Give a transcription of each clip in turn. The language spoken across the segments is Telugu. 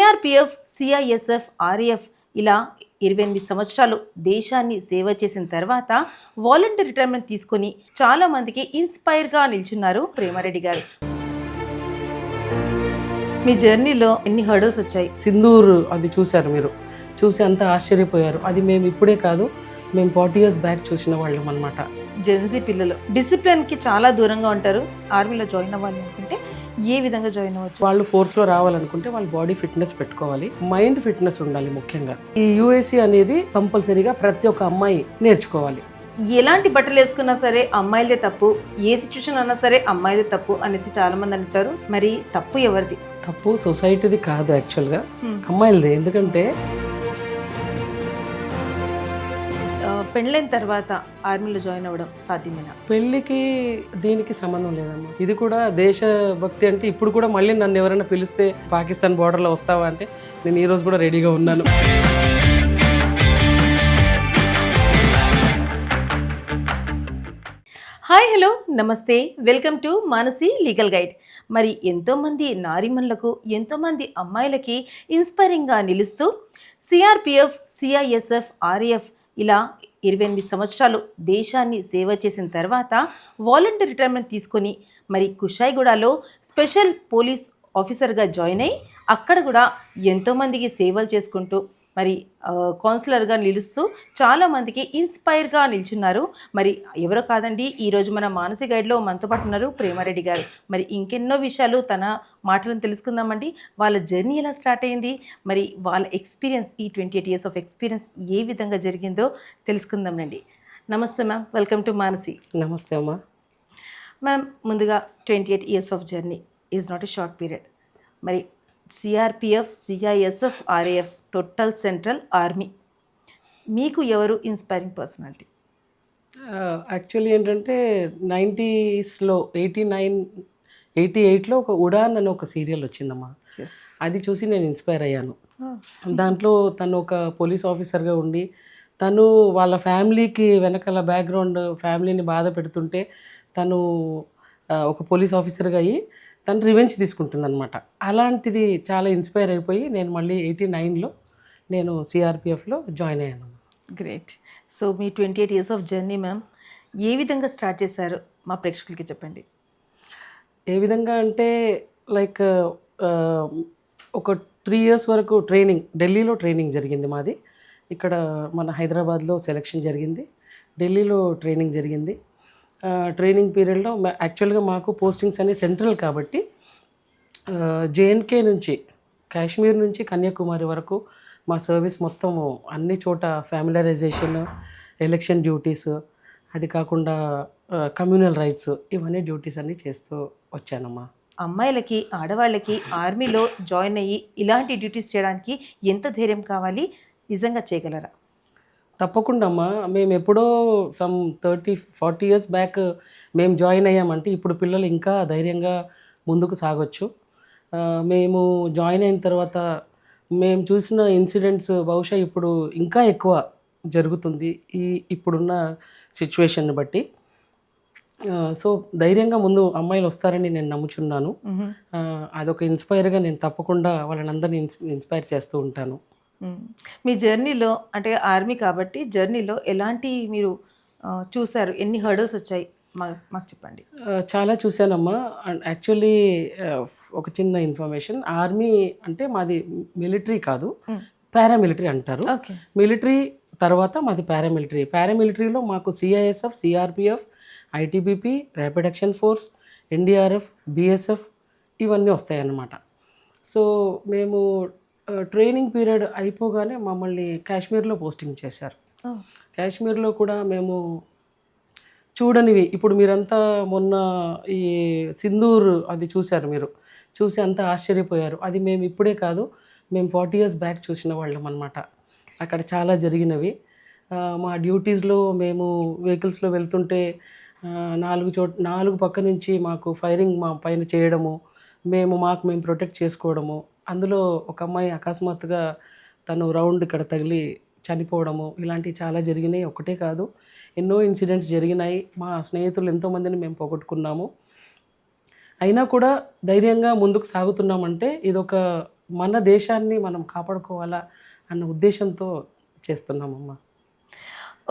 సిఆర్పిఎఫ్, సిఐఎస్ఎఫ్, ఆర్ఏఎఫ్ ఇలా 28 సంవత్సరాలు దేశాన్ని సేవ చేసిన తర్వాత వాలంటీర్ రిటైర్మెంట్ తీసుకొని చాలా మందికి ఇన్స్పైర్గా నిల్చున్నారు ప్రేమారెడ్డి గారు. మీ జర్నీలో ఎన్ని హర్డల్స్ వచ్చాయి? సింధూర్ అది చూశారు మీరు, చూసి అంత ఆశ్చర్యపోయారు. అది మేము ఇప్పుడే కాదు, మేము 40 years బ్యాక్ చూసిన వాళ్ళం అనమాట. జెన్జీ పిల్లలు డిసిప్లిన్కి చాలా దూరంగా ఉంటారు. ఆర్మీలో జాయిన్ అవ్వాలి అనుకుంటే ఏ విధంగా జాయిన్ అవ్వచ్చు? వాళ్ళు ఫోర్స్లో రావాలనుకుంటే వాళ్ళు బాడీ ఫిట్నెస్ పెట్టుకోవాలి, మైండ్ ఫిట్నెస్ ఉండాలి. ముఖ్యంగా ఈ యూఎస్సీ అనేది కంపల్సరీగా ప్రతి ఒక్క అమ్మాయి నేర్చుకోవాలి. ఎలాంటి బట్టలు వేసుకున్నా సరే అమ్మాయిలదే తప్పు, ఏ సిచ్యువేషన్ అన్నా సరే అమ్మాయిదే తప్పు అనేసి చాలా మంది అంటారు. మరి తప్పు ఎవరిది? తప్పు సొసైటీది కాదు, యాక్చువల్గా అమ్మాయిలదే. ఎందుకంటే పెళ్ళైన తర్వాత ఆర్మీలో జాయిన్ అవ్వడం సాధ్యమేనా? పెళ్ళికి దీనికి సంబంధం లేదమ్మా. ఇది కూడా దేశభక్తి. అంటే ఇప్పుడు కూడా మళ్ళీ నన్ను ఎవరైనా పిలిస్తే పాకిస్తాన్ బోర్డర్లో వస్తావా అంటే నేను ఈరోజు కూడా రెడీగా ఉన్నాను. హాయ్, హలో, నమస్తే, welcome to Manasi legal guide. మరి ఎంతోమంది నారీమణులకు, ఎంతోమంది అమ్మాయిలకి ఇన్స్పైరింగ్గా నిలుస్తూ సిఆర్పిఎఫ్, సిఐఎస్ఎఫ్, ఆర్ఏఎఫ్ ఇలా 28 సంవత్సరాలు దేశాన్ని సేవ చేసిన తర్వాత వాలంటీర్ రిటైర్మెంట్ తీసుకొని మరి కుషాయిగూడలో స్పెషల్ పోలీస్ ఆఫీసర్గా జాయిన్ అయ్యి అక్కడ కూడా ఎంతోమందికి సేవలు చేసుకుంటూ మరి కౌన్సిలర్గా నిలుస్తూ చాలామందికి ఇన్స్పైర్గా నిల్చున్నారు. మరి ఎవరో కాదండి, ఈరోజు మన మానసి గైడ్లో మనతో పాటు ఉన్నారు ప్రేమారెడ్డి గారు. మరి ఇంకెన్నో విషయాలు తన మాటలను తెలుసుకుందామండి. వాళ్ళ జర్నీ ఎలా స్టార్ట్ అయింది, మరి వాళ్ళ ఎక్స్పీరియన్స్, ఈ 28 years ఆఫ్ ఎక్స్పీరియన్స్ ఏ విధంగా జరిగిందో తెలుసుకుందామండి. నమస్తే మ్యామ్, వెల్కమ్ టు మానసి. నమస్తే అమ్మా. మ్యామ్, ముందుగా 28 years of journey is not a short period. మరి CRPF, CISF, RAF total central army, మీకు ఎవరు ఇన్స్పైరింగ్ పర్సనాలిటీ? యాక్చువల్లీ ఏంటంటే 90sలో 88లో ఒక ఉడాన్ అని ఒక సీరియల్ వచ్చిందమ్మా. అది చూసి నేను ఇన్స్పైర్ అయ్యాను. దాంట్లో తను ఒక పోలీస్ ఆఫీసర్గా ఉండి తను వాళ్ళ ఫ్యామిలీకి వెనకాల బ్యాక్గ్రౌండ్ ఫ్యామిలీని బాధ పెడుతుంటే తను ఒక పోలీస్ ఆఫీసర్గా అయ్యి తను రివెంజ్ తీసుకుంటుందన్నమాట. అలాంటిది చాలా ఇన్స్పైర్ అయిపోయి నేను మళ్ళీ 89లో నేను సిఆర్పిఎఫ్లో జాయిన్ అయ్యాను. గ్రేట్. సో మీ 28 years ఆఫ్ జర్నీ మ్యామ్ ఏ విధంగా స్టార్ట్ చేశారు మా ప్రేక్షకులకి చెప్పండి. ఏ విధంగా అంటే లైక్ ఒక 3 years వరకు ట్రైనింగ్, ఢిల్లీలో ట్రైనింగ్ జరిగింది మాది. ఇక్కడ మన హైదరాబాద్లో సెలెక్షన్ జరిగింది, ఢిల్లీలో ట్రైనింగ్ జరిగింది. ట్రైనింగ్ పీరియడ్లో యాక్చువల్గా మాకు పోస్టింగ్స్ అనేవి సెంట్రల్ కాబట్టి జేఎన్కే నుంచి కాశ్మీర్ నుంచి కన్యాకుమారి వరకు మా సర్వీస్ మొత్తము అన్ని చోట ఫ్యామిలరైజేషన్, ఎలక్షన్ డ్యూటీస్, అది కాకుండా కమ్యూనల్ రైట్స్, ఇవన్నీ డ్యూటీస్ అన్నీ చేస్తూ వచ్చానమ్మా. అమ్మాయిలకి, ఆడవాళ్ళకి ఆర్మీలో జాయిన్ అయ్యి ఇలాంటి డ్యూటీస్ చేయడానికి ఎంత ధైర్యం కావాలి, నిజంగా చేయగలరా? తప్పకుండా అమ్మా. మేము ఎప్పుడో సమ్ 30-40 years బ్యాక్ మేము జాయిన్ అయ్యామంటే ఇప్పుడు పిల్లలు ఇంకా ధైర్యంగా ముందుకు సాగొచ్చు. మేము జాయిన్ అయిన తర్వాత మేము చూసిన ఇన్సిడెంట్స్ బహుశా ఇప్పుడు ఇంకా ఎక్కువ జరుగుతుంది ఇప్పుడున్న సిచ్యువేషన్ని బట్టి. సో ధైర్యంగా ముందు అమ్మాయిలు వస్తారని నేను నమ్ముచున్నాను. అదొక ఇన్స్పైర్గా నేను తప్పకుండా వాళ్ళని అందరినీ ఇన్స్పైర్ చేస్తూ ఉంటాను. మీ జర్నీలో, అంటే ఆర్మీ కాబట్టి జర్నీలో ఎలాంటి మీరు చూశారు, ఎన్ని హర్డల్స్ వచ్చాయి మాకు చెప్పండి. చాలా చూశానమ్మా. యాక్చువల్లీ ఒక చిన్న ఇన్ఫర్మేషన్, ఆర్మీ అంటే మాది మిలిటరీ కాదు, పారామిలిటరీ అంటారు. మిలిటరీ తర్వాత మాది పారామిలిటరీ. పారామిలిటరీలో మాకు CISF, CRPF, ITBP, rapid action force, NDRF, BSF ఇవన్నీ వస్తాయన్నమాట. సో మేము ట్రైనింగ్ పీరియడ్ అయిపోగానే మమ్మల్ని కాశ్మీర్లో పోస్టింగ్ చేశారు. కాశ్మీర్లో కూడా మేము చూడనివి, ఇప్పుడు మీరంతా మొన్న ఈ సింధూర్ అది చూశారు మీరు, చూసి అంత ఆశ్చర్యపోయారు. అది మేము ఇప్పుడే కాదు, మేము 40 years బ్యాక్ చూసిన వాళ్ళం అనమాట. అక్కడ చాలా జరిగినవి. మా డ్యూటీస్లో మేము వెహికల్స్లో వెళ్తుంటే 4 పక్క నుంచి మాకు ఫైరింగ్ మా పైన చేయడము, మేము ప్రొటెక్ట్ చేసుకోవడము. అందులో ఒక అమ్మాయి అకస్మాత్తుగా తను రౌండ్ ఇక్కడ తగిలి చనిపోవడము, ఇలాంటివి చాలా జరిగినాయి. ఒకటే కాదు, ఎన్నో ఇన్సిడెంట్స్ జరిగినాయి. మా స్నేహితులు ఎంతోమందిని మేము పోగొట్టుకున్నాము. అయినా కూడా ధైర్యంగా ముందుకు సాగుతున్నామంటే ఇదొక మన దేశాన్ని మనం కాపాడుకోవాలా అన్న ఉద్దేశంతో చేస్తున్నామమ్మా.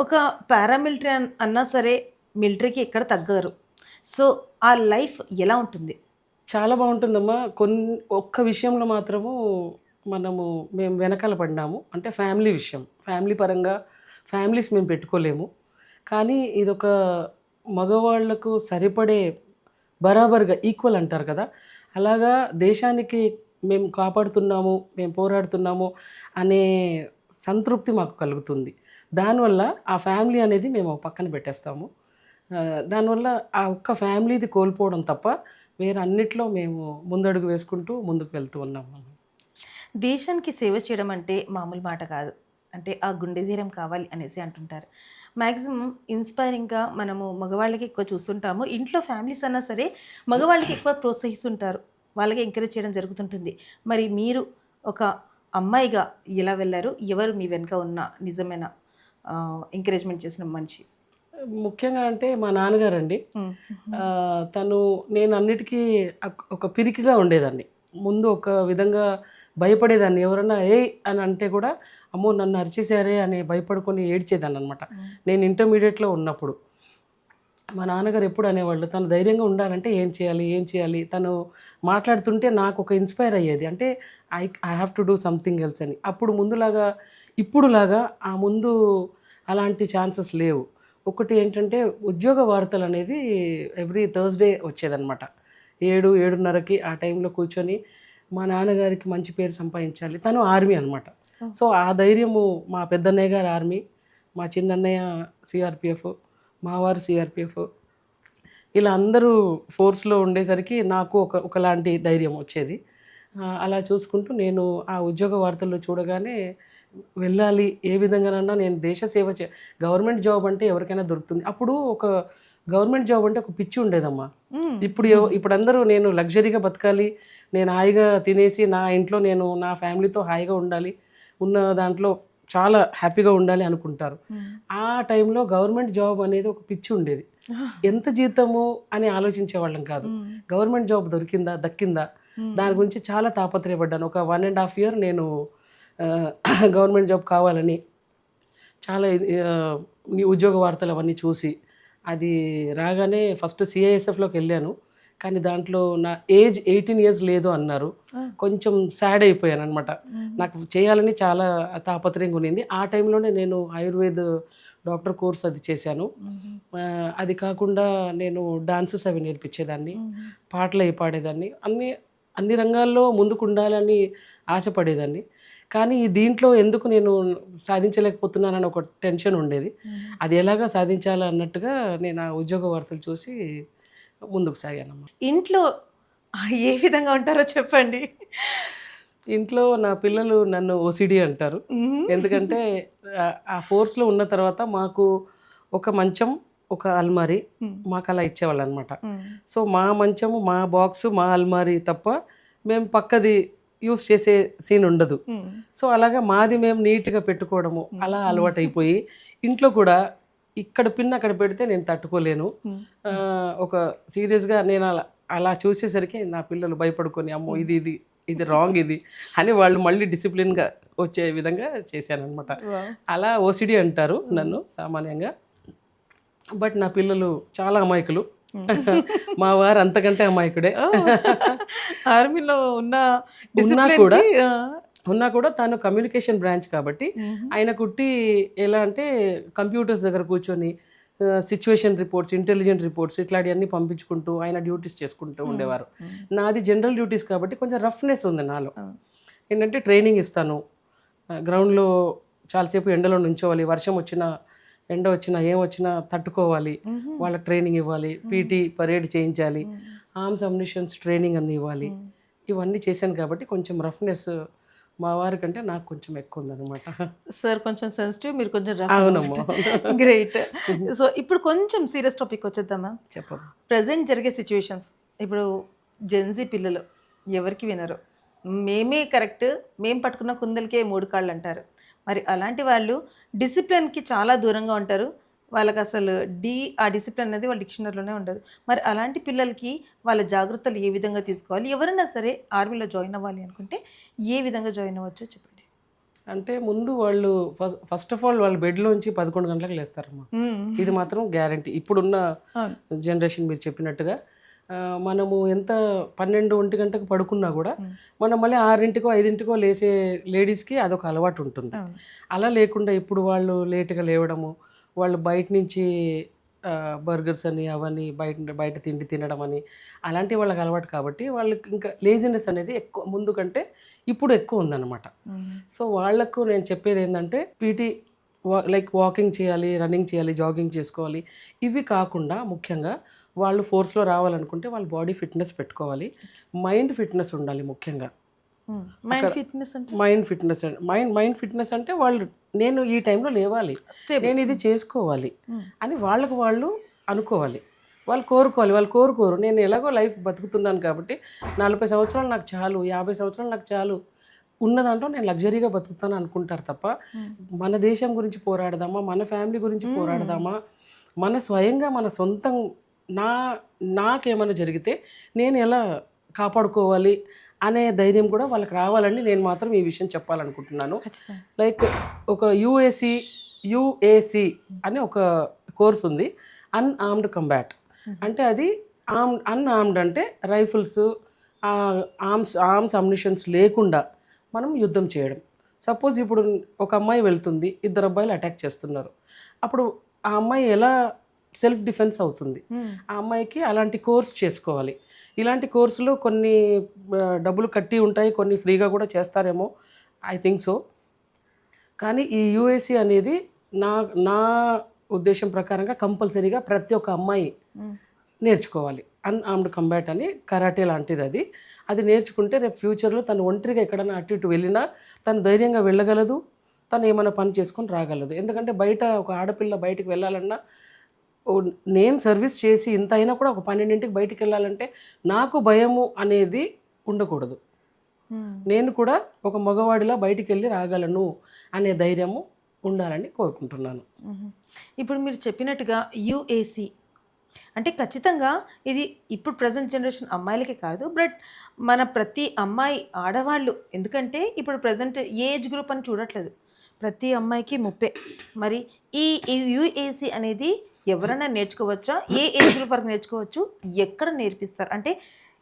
ఒక పారామిలిటరీ అన్నా సరే మిలిటరీకి ఎక్కడ తగ్గరు. సో ఆ లైఫ్ ఎలా ఉంటుంది? చాలా బాగుంటుందమ్మా. ఒక్క విషయంలో మాత్రము మేము వెనకాల పడినాము. అంటే ఫ్యామిలీ విషయం. ఫ్యామిలీ పరంగా ఫ్యామిలీస్ మేము పెట్టుకోలేము. కానీ ఇదొక మగవాళ్లకు సరిపడే బరాబర్గా ఈక్వల్ అంటారు కదా, అలాగా దేశానికి మేము కాపాడుతున్నాము, మేము పోరాడుతున్నాము అనే సంతృప్తి మాకు కలుగుతుంది. దానివల్ల ఆ ఫ్యామిలీ అనేది మేము పక్కన పెట్టేస్తాము. దానివల్ల ఆ ఒక్క ఫ్యామిలీది కోల్పోవడం తప్ప వేరే అన్నిట్లో మేము ముందడుగు వేసుకుంటూ ముందుకు వెళ్తూ ఉన్నాము. దేశానికి సేవ చేయడం అంటే మామూలు మాట కాదు. అంటే ఆ గుండె ధైర్యం కావాలి అనేసి అంటుంటారు. మ్యాక్సిమం ఇన్స్పైరింగ్గా మనము మగవాళ్ళకి ఎక్కువ చూస్తుంటాము. ఇంట్లో ఫ్యామిలీస్ అన్నా సరే మగవాళ్ళకి ఎక్కువ ప్రోత్సహిస్తుంటారు, వాళ్ళకి ఎంకరేజ్ చేయడం జరుగుతుంటుంది. మరి మీరు ఒక అమ్మాయిగా ఎలా వెళ్ళారు? ఎవరు మీ వెనుక ఉన్న నిజమైన ఎంకరేజ్మెంట్ చేసిన మనిషి? ముఖ్యంగా అంటే మా నాన్నగారండి. నేను అన్నిటికీ ఒక పిరికిగా ఉండేదాన్ని. ముందు ఒక విధంగా భయపడేదాన్ని. ఎవరన్నా అని అంటే కూడా అమ్మో నన్ను అరిచేసారే అని భయపడుకొని ఏడ్చేదాన్ని అనమాట. నేను ఇంటర్మీడియట్లో ఉన్నప్పుడు మా నాన్నగారు ఎప్పుడు అనేవాళ్ళు, తను ధైర్యంగా ఉండాలంటే ఏం చేయాలి. తను మాట్లాడుతుంటే నాకు ఒక ఇన్స్పైర్ అయ్యేది. అంటే I have to do something else అని. అప్పుడు ఇప్పుడులాగా ఆ ముందు అలాంటి ఛాన్సెస్ లేవు. ఒకటి ఏంటంటే ఉద్యోగ వార్తలు అనేది ఎవ్రీ థర్స్డే వచ్చేదన్నమాట. 7-7:30కి ఆ టైంలో కూర్చొని మా నాన్నగారికి మంచి పేరు సంపాదించాలి. తను ఆర్మీ అనమాట. సో ఆ ధైర్యము, మా పెద్దన్నయ్య గారు ఆర్మీ, మా చిన్నన్నయ్య సిఆర్పిఎఫ్, మావారు సిఆర్పిఎఫ్, ఇలా అందరూ ఫోర్స్లో ఉండేసరికి నాకు ఒకలాంటి ధైర్యం వచ్చేది. అలా చూసుకుంటూ నేను ఆ ఉద్యోగ వార్తల్లో చూడగానే వెళ్ళాలి, ఏ విధంగానన్నా నేను దేశ సేవ గవర్నమెంట్ జాబ్ అంటే ఎవరికైనా దొరుకుతుంది. అప్పుడు ఒక గవర్నమెంట్ జాబ్ అంటే ఒక పిచ్చి ఉండేదమ్మా. ఇప్పుడు అందరూ నేను లగ్జరీగా బతకాలి, నేను హాయిగా తినేసి నా ఇంట్లో నేను నా ఫ్యామిలీతో హాయిగా ఉండాలి, ఉన్న దాంట్లో చాలా హ్యాపీగా ఉండాలి అనుకుంటారు. ఆ టైంలో గవర్నమెంట్ జాబ్ అనేది ఒక పిచ్చి ఉండేది. ఎంత జీతము అని ఆలోచించే వాళ్ళం కాదు. గవర్నమెంట్ జాబ్ దక్కిందా దాని గురించి చాలా తాపత్రయపడ్డాను. ఒక 1.5 year నేను గవర్నమెంట్ జాబ్ కావాలని చాలా ఉద్యోగ వార్తలు అవన్నీ చూసి, అది రాగానే ఫస్ట్ సిఐఎస్ఎఫ్లోకి వెళ్ళాను. కానీ దాంట్లో నా ఏజ్ 18 years లేదు అన్నారు. కొంచెం సాడ్ అయిపోయాను అనమాట. నాకు చేయాలని చాలా తాపత్రయంగా ఉండింది. ఆ టైంలోనే నేను ఆయుర్వేద డాక్టర్ కోర్స్ అది చేశాను. అది కాకుండా నేను డాన్సెస్ అవి నేర్పించేదాన్ని, పాటలు అవి పాడేదాన్ని, అన్ని రంగాల్లో ముందుకు ఉండాలని ఆశపడేదాన్ని. కానీ దీంట్లో ఎందుకు నేను సాధించలేకపోతున్నానని ఒక టెన్షన్ ఉండేది. అది ఎలాగా సాధించాలన్నట్టుగా నేను ఆ ఉద్యోగ వార్తలు చూసి ముందుకు సాగానమ్మా. ఇంట్లో ఏ విధంగా ఉంటారో చెప్పండి. ఇంట్లో నా పిల్లలు నన్ను ఓసిడి అంటారు. ఎందుకంటే ఆ ఫోర్స్లో ఉన్న తర్వాత మాకు ఒక మంచం, ఒక అల్మారీ మాకు అలా ఇచ్చేవాళ్ళు అనమాట. సో మా మంచము, మా బాక్సు, మా అల్మారీ తప్ప మేము పక్కది యూస్ చేసే సీన్ ఉండదు. సో అలాగా మాది మేము నీట్గా పెట్టుకోవడము అలా అలవాటైపోయి, ఇంట్లో కూడా ఇక్కడ పిన్ అక్కడ పెడితే నేను తట్టుకోలేను. ఒక సీరియస్గా నేను అలా చూసేసరికి నా పిల్లలు భయపడుకొని అమ్మో ఇది రాంగ్ ఇది అని వాళ్ళు మళ్ళీ డిసిప్లిన్గా వచ్చే విధంగా చేశానమాట. అలా ఓసిడి అంటారు నన్ను సామాన్యంగా. బట్ నా పిల్లలు చాలా అమాయకులు. మా వారు అంతకంటే అమాయకుడే. ఆర్మీలో ఉన్నా కూడా తను కమ్యూనికేషన్ బ్రాంచ్ కాబట్టి ఆయన కుట్టి ఎలా అంటే కంప్యూటర్స్ దగ్గర కూర్చొని సిచ్యువేషన్ రిపోర్ట్స్, ఇంటెలిజెంట్ రిపోర్ట్స్ ఇట్లాంటివన్నీ పంపించుకుంటూ ఆయన డ్యూటీస్ చేసుకుంటూ ఉండేవారు. నాది జనరల్ డ్యూటీస్ కాబట్టి కొంచెం రఫ్నెస్ ఉంది నాలో. ఏంటంటే ట్రైనింగ్ ఇస్తాను, గ్రౌండ్లో చాలాసేపు ఎండలో నుంచోవాలి, వర్షం వచ్చినా ఎండ వచ్చినా ఏం వచ్చినా తట్టుకోవాలి, వాళ్ళకి ట్రైనింగ్ ఇవ్వాలి, పీటీ పరేడ్ చేయించాలి, ఆర్మ్స్ అమ్యునిషన్స్ ట్రైనింగ్ అన్నీ ఇవ్వాలి. ఇవన్నీ చేశాను కాబట్టి కొంచెం రఫ్నెస్ మా వారి కంటే నాకు కొంచెం ఎక్కువ ఉందన్నమాట. సార్ కొంచెం సెన్సిటివ్, మీరు కొంచెం రఫ్. అవునమ్మా. గ్రేట్. సో ఇప్పుడు కొంచెం సీరియస్ టాపిక్ వచ్చేద్దామా? చెప్పమ్మా. ప్రజెంట్ జరిగే సిచ్యువేషన్స్, ఇప్పుడు జెన్జీ పిల్లలు ఎవరికి వినరు, మేమే కరెక్ట్, మేము పట్టుకున్న కుందలకే 3 కాళ్ళు అంటారు. మరి అలాంటి వాళ్ళు డిసిప్లిన్కి చాలా దూరంగా ఉంటారు. వాళ్ళకి అసలు ఆ డిసిప్లిన్ అనేది వాళ్ళ డిక్షనరీలోనే ఉండదు. మరి అలాంటి పిల్లలకి వాళ్ళ జాగ్రత్తలు ఏ విధంగా తీసుకోవాలి? ఎవరైనా సరే ఆర్మీలో జాయిన్ అవ్వాలి అనుకుంటే ఏ విధంగా జాయిన్ అవ్వచ్చో చెప్పండి. అంటే ముందు వాళ్ళు ఫస్ట్ ఆఫ్ ఆల్ వాళ్ళు బెడ్లోంచి 11 గంటలకు లేస్తారమ్మా. ఇది మాత్రం గ్యారంటీ. ఇప్పుడున్న అవును. జనరేషన్ మీరు చెప్పినట్టుగా మనము ఎంత 12, 1 గంటకు పడుకున్నా కూడా మనం మళ్ళీ 6ంటికో 5ంటికో లేసే లేడీస్కి అదొక అలవాటు ఉంటుంది. అవును. అలా లేకుండా ఇప్పుడు వాళ్ళు లేటుగా లేవడము, వాళ్ళు బయట నుంచి బర్గర్స్ అని అవన్నీ బయట తిండి తినడం అని అలాంటివి వాళ్ళకి అలవాటు కాబట్టి వాళ్ళకి ఇంకా లేజినెస్ అనేది ఎక్కువ ముందు కంటే ఇప్పుడు ఎక్కువ ఉందన్నమాట. సో వాళ్ళకు నేను చెప్పేది ఏంటంటే పీటీ లైక్ వాకింగ్ చేయాలి, రన్నింగ్ చేయాలి, జాగింగ్ చేసుకోవాలి. ఇవి కాకుండా ముఖ్యంగా వాళ్ళు ఫోర్స్లో రావాలనుకుంటే వాళ్ళ బాడీ ఫిట్నెస్ పెట్టుకోవాలి, మైండ్ ఫిట్నెస్ ఉండాలి ముఖ్యంగా. మైండ్ ఫిట్నెస్ అంటే మైండ్ ఫిట్నెస్ అంటే వాళ్ళు నేను ఈ టైంలో లేవాలి, నేను ఇది చేసుకోవాలి అని వాళ్ళకు వాళ్ళు అనుకోవాలి. వాళ్ళు కోరుకోరు నేను ఎలాగో లైఫ్ బతుకుతున్నాను కాబట్టి 40 సంవత్సరాలు నాకు చాలు, 50 సంవత్సరాలు నాకు చాలు, ఉన్న దాంట్లో నేను లగ్జరీగా బతుకుతాను అనుకుంటారు తప్ప మన దేశం గురించి పోరాడదామా, మన ఫ్యామిలీ గురించి పోరాడదామా, మన స్వయంగా మన సొంతం నాకేమైనా జరిగితే నేను ఎలా కాపాడుకోవాలి అనే ధైర్యం కూడా వాళ్ళకి రావాలని నేను మాత్రం ఈ విషయం చెప్పాలనుకుంటున్నాను. లైక్ ఒక యుఏసి అని ఒక కోర్స్ ఉంది, అన్ఆర్మ్డ్ కంబాట్. అంటే అది అన్ఆర్మ్డ్ అంటే రైఫిల్స్, ఆర్మ్స్ అమ్యునిషన్స్ లేకుండా మనం యుద్ధం చేయడం. సపోజ్ ఇప్పుడు ఒక అమ్మాయి వెళ్తుంది, 2 అబ్బాయిలు అటాక్ చేస్తున్నారు, అప్పుడు ఆ అమ్మాయి ఎలా సెల్ఫ్ డిఫెన్స్ అవుతుంది? ఆ అమ్మాయికి అలాంటి కోర్స్ చేసుకోవాలి. ఇలాంటి కోర్సులు కొన్ని డబ్బులు కట్టి ఉంటాయి, కొన్ని ఫ్రీగా కూడా చేస్తారేమో, ఐ థింక్ సో. కానీ ఈ యుఎస్సి అనేది నా ఉద్దేశం ప్రకారంగా కంపల్సరీగా ప్రతి ఒక్క అమ్మాయి నేర్చుకోవాలి. అన్ఆర్మ్డ్ కంబాట్ అని కరాటే లాంటిది. అది నేర్చుకుంటే రేపు ఫ్యూచర్లో తను ఒంటరిగా ఎక్కడైనా అటు ఇటు వెళ్ళినా తను ధైర్యంగా వెళ్ళగలదు, తను ఏమైనా పని చేసుకొని రాగలదు. ఎందుకంటే బయట ఒక ఆడపిల్ల బయటికి వెళ్ళాలన్నా, నేను సర్వీస్ చేసి ఇంత అయినా కూడా ఒక 12ంటికి బయటికి వెళ్ళాలంటే నాకు భయము అనేది ఉండకూడదు. నేను కూడా ఒక మగవాడిలా బయటికి వెళ్ళి రాగలను అనే ధైర్యము ఉండాలని కోరుకుంటున్నాను. ఇప్పుడు మీరు చెప్పినట్టుగా యుఏసి అంటే ఖచ్చితంగా ఇది ఇప్పుడు ప్రజెంట్ జనరేషన్ అమ్మాయిలకే కాదు, బట్ మన ప్రతి అమ్మాయి ఆడవాళ్ళు, ఎందుకంటే ఇప్పుడు ప్రజెంట్ ఏజ్ గ్రూప్ అని చూడట్లేదు, ప్రతి అమ్మాయికి 30. మరి ఈ యుఏసి అనేది ఎవరైనా నేర్చుకోవచ్చా? ఏ ఏజ్ గ్రూప్ వరకు నేర్చుకోవచ్చు? ఎక్కడ నేర్పిస్తారు? అంటే